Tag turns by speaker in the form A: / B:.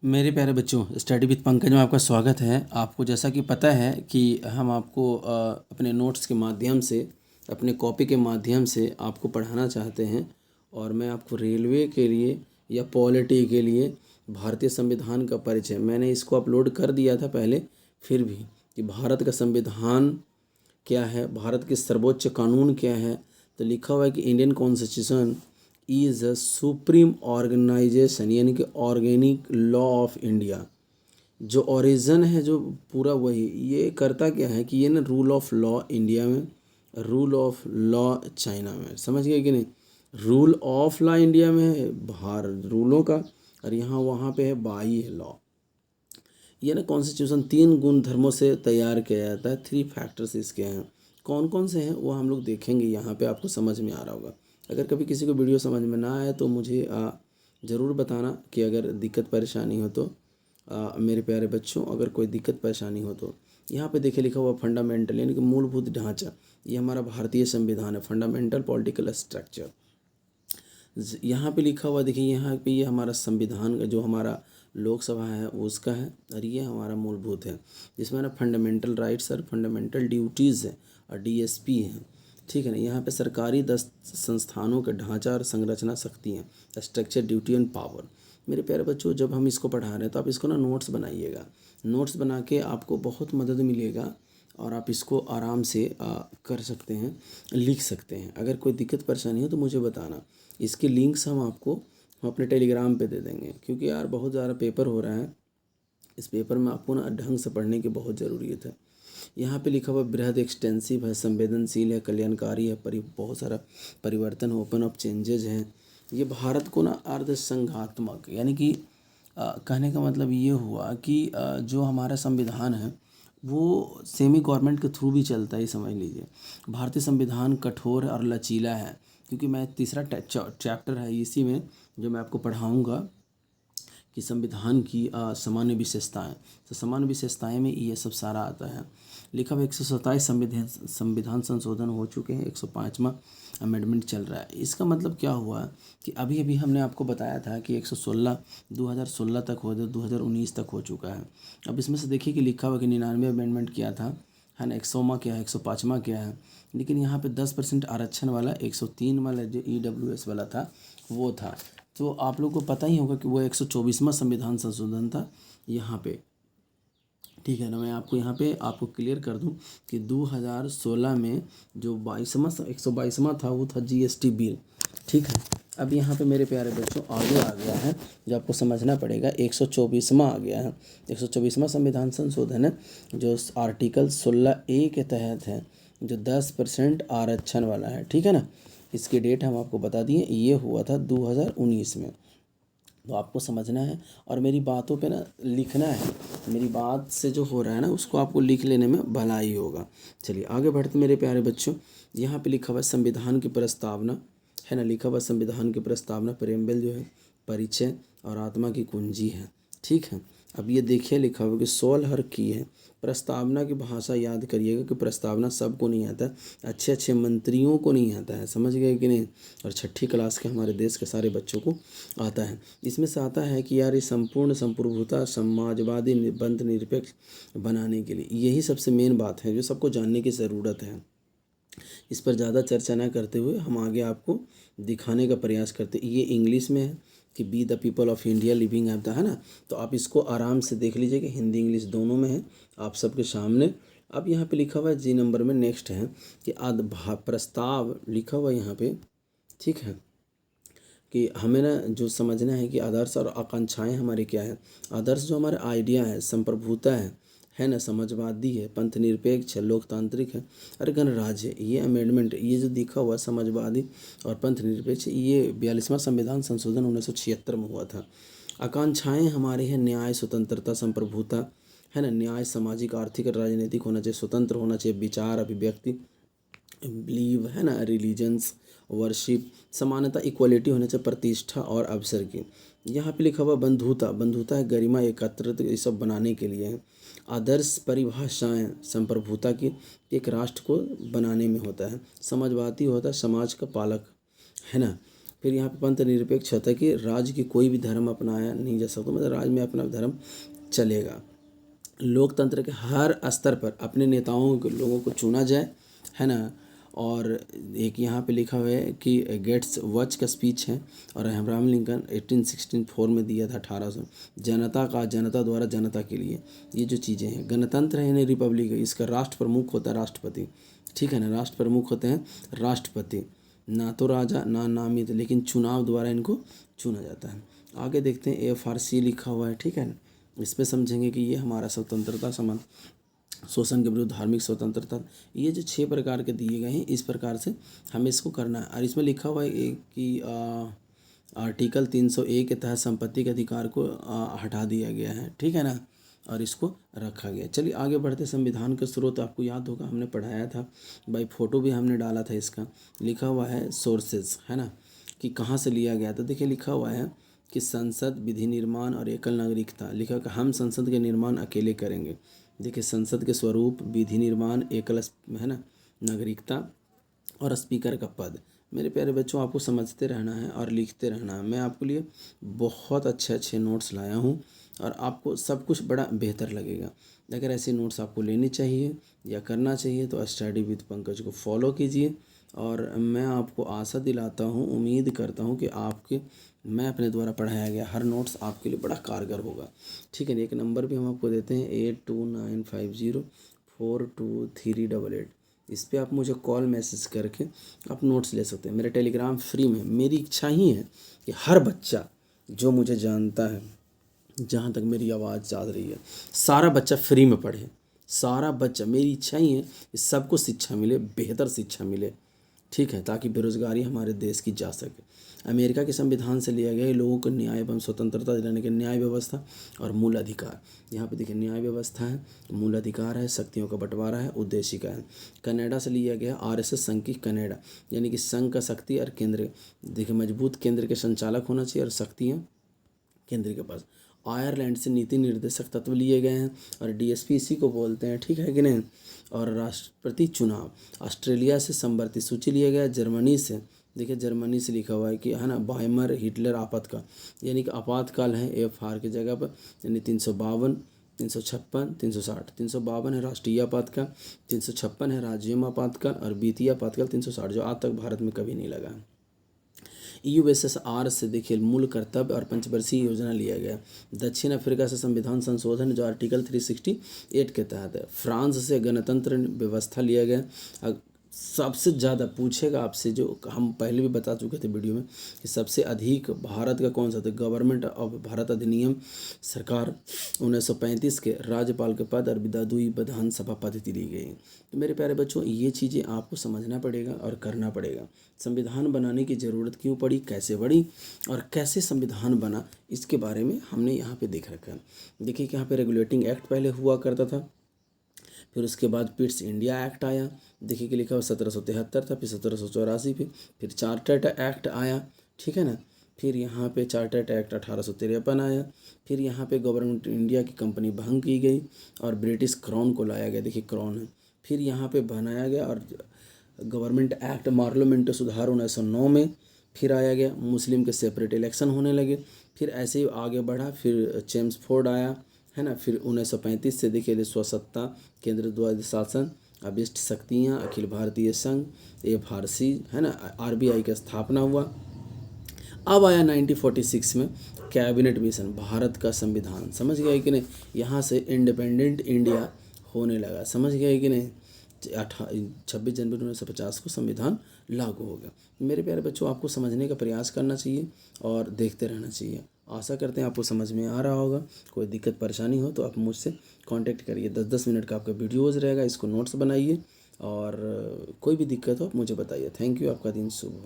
A: मेरे प्यारे बच्चों, स्टडी विद पंकज में आपका स्वागत है। आपको जैसा कि पता है कि हम आपको अपने नोट्स के माध्यम से, अपने कॉपी के माध्यम से आपको पढ़ाना चाहते हैं। और मैं आपको रेलवे के लिए या पॉलिटी के लिए भारतीय संविधान का परिचय, मैंने इसको अपलोड कर दिया था पहले, फिर भी कि भारत का संविधान क्या है, भारत के सर्वोच्च कानून क्या है। तो लिखा हुआ है कि Indian constitution is a supreme organisation, यानी कि ऑर्गेनिक लॉ ऑफ इंडिया। जो ओरिजिन है, जो पूरा वही ये करता क्या है कि ये ना रूल ऑफ लॉ इंडिया में, रूल ऑफ लॉ चाइना में, समझ गए कि नहीं। रूल ऑफ लॉ इंडिया में है भारत रूलों का, और यहाँ वहाँ पे है बाई लॉ। ये ना कॉन्स्टिट्यूशन 3 गुण धर्मों से तैयार किया जाता है। 3 फैक्टर्स इसके हैं। कौन कौन से हैं वो हम लोग देखेंगे, यहाँ पे आपको समझ में आ रहा होगा। अगर कभी किसी को वीडियो समझ में ना आए तो मुझे ज़रूर बताना कि अगर दिक्कत परेशानी हो तो। मेरे प्यारे बच्चों, अगर कोई दिक्कत परेशानी हो तो यहाँ पे देखिए लिखा हुआ फंडामेंटल, यानी कि मूलभूत ढांचा। ये हमारा भारतीय संविधान है, फंडामेंटल पॉलिटिकल स्ट्रक्चर। यहाँ पे लिखा हुआ देखिए, यहाँ पे ये हमारा संविधान का जो हमारा लोकसभा है उसका है, और ये हमारा मूलभूत है जिसमें ना फंडामेंटल राइट्स और फंडामेंटल ड्यूटीज़ है और डीएसपी है। ठीक है ना। यहाँ पे सरकारी 10 संस्थानों का ढांचा और संरचना शक्ति है, स्ट्रक्चर, ड्यूटी एंड पावर। मेरे प्यारे बच्चों, जब हम इसको पढ़ा रहे हैं तो आप इसको ना नोट्स बनाइएगा। नोट्स बना के आपको बहुत मदद मिलेगा और आप इसको आराम से कर सकते हैं, लिख सकते हैं। अगर कोई दिक्कत परेशानी हो तो मुझे बताना। इसके लिंक्स हम अपने टेलीग्राम पे दे देंगे, क्योंकि यार बहुत ज़्यादा पेपर हो रहा है। इस पेपर में आपको ना ढंग से पढ़ने की बहुत ज़रूरत है। यहाँ पे लिखा हुआ बृहद, एक्सटेंसिव है, संवेदनशील है, कल्याणकारी है, बहुत सारा परिवर्तन, ओपन ऑफ चेंजेज हैं। ये भारत को ना अर्ध संघात्मक, यानी कि कहने का मतलब ये हुआ कि जो हमारा संविधान है वो सेमी गवर्नमेंट के थ्रू भी चलता है, ये समझ लीजिए। भारतीय संविधान कठोर और लचीला है, क्योंकि मैं तीसरा चैप्टर है इसी में जो मैं आपको पढ़ाऊँगा कि संविधान की सामान्य विशेषताएं। तो सामान्य विशेषताएं में ये सब सारा आता है। लिखा हुआ 127 संविधान संशोधन हो चुके हैं, 105वां अमेंडमेंट चल रहा है। इसका मतलब क्या हुआ कि अभी अभी हमने आपको बताया था कि 116 2016 तक हो, 2019 तक हो चुका है। अब इसमें से देखिए कि लिखा हुआ कि 99 अमेंडमेंट किया था, है ना। 100वां क्या है, 105वां क्या है। लेकिन यहाँ पे 10% आरक्षण वाला 103 वाला जो EWS वाला था वो था। तो आप लोग को पता ही होगा कि वो 124वां संविधान संशोधन था यहाँ पे। ठीक है ना। मैं आपको यहाँ पे आपको क्लियर कर दूँ कि 2016 में जो 122वां था वो था GST बिल। ठीक है। अब यहाँ पे मेरे प्यारे बच्चों आगे आ गया है जो आपको समझना पड़ेगा, 124वां आ गया है। 124वां संविधान संशोधन है जो आर्टिकल 16A के तहत है, जो 10% आरक्षण वाला है। ठीक है ना। इसकी डेट हम आपको बता दिए, ये हुआ था 2019 में। तो आपको समझना है और मेरी बातों पे ना लिखना है। मेरी बात से जो हो रहा है ना उसको आपको लिख लेने में भलाई होगा। चलिए आगे बढ़ते मेरे प्यारे बच्चों। यहाँ पे लिखा हुआ है संविधान की प्रस्तावना, है ना। लिखा हुआ संविधान की प्रस्तावना, प्रेम्बल जो है परिचय और आत्मा की कुंजी है। ठीक है। अब ये देखिए लिखा हुआ कि 16 हर की है। प्रस्तावना की भाषा याद करिएगा कि प्रस्तावना सबको नहीं आता, अच्छे अच्छे मंत्रियों को नहीं आता है, समझ गए कि नहीं। और 6ठी क्लास के हमारे देश के सारे बच्चों को आता है। इसमें से आता है कि यार ये संपूर्ण संप्रभुता, समाजवादी, निबंध निरपेक्ष बनाने के लिए, यही सबसे मेन बात है जो सबको जानने की ज़रूरत है। इस पर ज़्यादा चर्चा ना करते हुए हम आगे आपको दिखाने का प्रयास करते। ये इंग्लिश में है कि be the people of India living at the, है ना। तो आप इसको आराम से देख लीजिए कि हिंदी इंग्लिश दोनों में है आप सबके सामने। अब यहाँ पे लिखा हुआ है जी नंबर में, नेक्स्ट है कि प्रस्ताव लिखा हुआ है यहाँ पे। ठीक है। कि हमें ना जो समझना है कि आदर्श और आकांक्षाएं हमारे क्या है। आदर्श जो हमारा आइडिया है, संप्रभुता है ना, समाजवादी है, पंथ निरपेक्ष है, लोकतांत्रिक है और गणराज्य है। ये अमेंडमेंट, ये जो दिखा हुआ समाजवादी और पंथ निरपेक्ष, ये 42वां संविधान संशोधन 1976 में हुआ था। आकांक्षाएं हमारी है न्याय, स्वतंत्रता, संप्रभुता, है ना। न्याय, सामाजिक, आर्थिक और राजनीतिक होना चाहिए, स्वतंत्र होना चाहिए, विचार, अभिव्यक्ति, बिलीव, है ना, रिलीजन्स, वर्शिप, समानता, इक्वलिटी होने से, प्रतिष्ठा और अवसर की। यहाँ पे लिखा हुआ बंधुता, बंधुता है गरिमा, एकत्रित, ये सब बनाने के लिए है। आदर्श परिभाषाएं संप्रभुता की एक राष्ट्र को बनाने में होता है। समाजवादी होता है समाज का पालक, है ना। फिर यहाँ पे पंथ निरपेक्ष होता है कि राज्य की कोई भी धर्म अपनाया नहीं जा सकता, मतलब राज्य में अपना धर्म चलेगा। लोकतंत्र के हर स्तर पर अपने नेताओं को, लोगों को चुना जाए, है ना। और एक यहाँ पे लिखा हुआ है कि गेट्स वच का स्पीच है, और अब्राहम लिंकन 1864 में दिया था 1800, जनता का, जनता द्वारा जनता के लिए। ये जो चीज़ें हैं, गणतंत्र है यानी रिपब्लिक है, इसका राष्ट्र प्रमुख होता है राष्ट्रपति, ठीक है ना। राष्ट्र प्रमुख होते हैं राष्ट्रपति, ना तो राजा ना नामित, लेकिन चुनाव द्वारा इनको चुना जाता है। आगे देखते हैं, FRC लिखा हुआ है, ठीक है ना। इस पे समझेंगे कि ये हमारा स्वतंत्रता संबंध, शोषण के विरुद्ध धार्मिक स्वतंत्रता, ये जो 6 प्रकार के दिए गए हैं, इस प्रकार से हमें इसको करना है। और इसमें लिखा हुआ है कि आर्टिकल 301 के तहत संपत्ति के अधिकार को हटा दिया गया है, ठीक है ना, और इसको रखा गया। चलिए आगे बढ़ते। संविधान के स्रोत आपको याद होगा, हमने पढ़ाया था भाई, फोटो भी हमने डाला था इसका। लिखा हुआ है सोर्सेज, है ना, कि कहाँ से लिया गया था। देखिए लिखा हुआ है कि संसद, विधि निर्माण और एकल नागरिकता। लिखा कि हम संसद के निर्माण अकेले करेंगे। देखिए संसद के स्वरूप, विधि निर्माण, एकल, है ना, नागरिकता और स्पीकर का पद। मेरे प्यारे बच्चों, आपको समझते रहना है और लिखते रहना है। मैं आपके लिए बहुत अच्छे अच्छे नोट्स लाया हूँ और आपको सब कुछ बड़ा बेहतर लगेगा। अगर ऐसे नोट्स आपको लेने चाहिए या करना चाहिए तो स्टडी विद पंकज को फॉलो कीजिए, और मैं आपको आशा दिलाता हूँ, उम्मीद करता हूँ कि आपके, मैं अपने द्वारा पढ़ाया गया हर नोट्स आपके लिए बड़ा कारगर होगा, ठीक है। एक नंबर भी हम आपको देते हैं 8295042388। इस पे आप मुझे कॉल मैसेज करके आप नोट्स ले सकते हैं। मेरे टेलीग्राम फ्री में। मेरी इच्छा ही है कि हर बच्चा जो मुझे जानता है, जहाँ तक मेरी आवाज़ जा रही है, सारा बच्चा फ्री में पढ़े। सारा बच्चा, मेरी इच्छा ही है कि सबको शिक्षा मिले, बेहतर शिक्षा मिले, ठीक है, ताकि बेरोजगारी हमारे देश की जा सके। अमेरिका के संविधान से लिया गया लोगों को न्याय एवं स्वतंत्रता दिलाने के न्याय व्यवस्था और मूल अधिकार। यहाँ पे देखिए न्याय व्यवस्था है, मूल अधिकार है, शक्तियों का बंटवारा है, उद्देशिका है। कनाडा से लिया गया RSS संघ की कनाडा, यानी कि संघ का शक्ति और केंद्र, देखिए मजबूत केंद्र के संचालक होना चाहिए और शक्तियाँ केंद्र के पास। आयरलैंड से नीति निर्देशक तत्व लिए गए हैं और DSP इसी को बोलते हैं, ठीक है कि नहीं। और राष्ट्रपति चुनाव, ऑस्ट्रेलिया से समवर्ती सूची लिया गया। जर्मनी से, देखिए जर्मनी से लिखा हुआ है कि, है ना, वाइमर हिटलर आपातकाल, यानी कि आपातकाल है FR की जगह पर, यानी 352, 356, 360। 352 है राष्ट्रीय आपातकाल, 356 है राज्यों में आपातकाल, और वित्तीय आपातकाल 360, जो आज तक भारत में कभी नहीं लगा। USSR से देखिए मूल कर्तव्य और पंचवर्षीय योजना लिया गया। दक्षिण अफ्रीका से संविधान संशोधन, जो आर्टिकल 368 के तहत है। फ्रांस से गणतंत्र व्यवस्था लिया गया। सबसे ज़्यादा पूछेगा आपसे, जो हम पहले भी बता चुके थे वीडियो में, कि सबसे अधिक भारत का कौन सा था, गवर्नमेंट ऑफ भारत अधिनियम, सरकार 1935 के राज्यपाल के पद और विधायी विधानसभा पद्धति ली गई। तो मेरे प्यारे बच्चों, ये चीज़ें आपको समझना पड़ेगा और करना पड़ेगा। संविधान बनाने की ज़रूरत क्यों पड़ी, कैसे बड़ी और कैसे संविधान बना, इसके बारे में हमने यहाँ पे देख रखा है। देखिए कि यहाँ पे रेगुलेटिंग एक्ट पहले हुआ करता था, फिर उसके बाद पिट्स इंडिया एक्ट आया। देखिए कि लिखा हुआ 1773 था, फिर 1784 पे, फिर चार्टर्ड एक्ट आया, ठीक है ना। फिर यहाँ पे चार्टर्ड एक्ट 1853 आया। फिर यहाँ पे गवर्नमेंट इंडिया की कंपनी भंग की गई और ब्रिटिश क्राउन को लाया गया। देखिए क्राउन है। फिर यहाँ पे बनाया गया और गवर्नमेंट एक्ट पार्लियामेंट सुधार 1909 में फिर आया गया। मुस्लिम के सेपरेट इलेक्शन होने लगे। फिर ऐसे ही आगे बढ़ा, फिर चेम्सफोर्ड आया, है ना। फिर 1935 से देखिए स्वसत्ता, केंद्र द्वारा शासन, अभिष्ट शक्तियाँ, अखिल भारतीय संघ, FRC, है ना, RBI की स्थापना हुआ। अब आया 1946 में कैबिनेट मिशन, भारत का संविधान, समझ गए कि नहीं। यहाँ से इंडिपेंडेंट इंडिया होने लगा, समझ गए कि नहीं। 26 जनवरी 1950 को संविधान लागू हो गया। मेरे प्यारे बच्चों, आपको समझने का प्रयास करना चाहिए और देखते रहना चाहिए। आशा करते हैं आपको समझ में आ रहा होगा। कोई दिक्कत परेशानी हो तो आप मुझसे कांटेक्ट करिए। 10-10 मिनट का आपका वीडियोज़ रहेगा, इसको नोट्स बनाइए और कोई भी दिक्कत हो मुझे बताइए। थैंक यू, आपका दिन शुभ हो।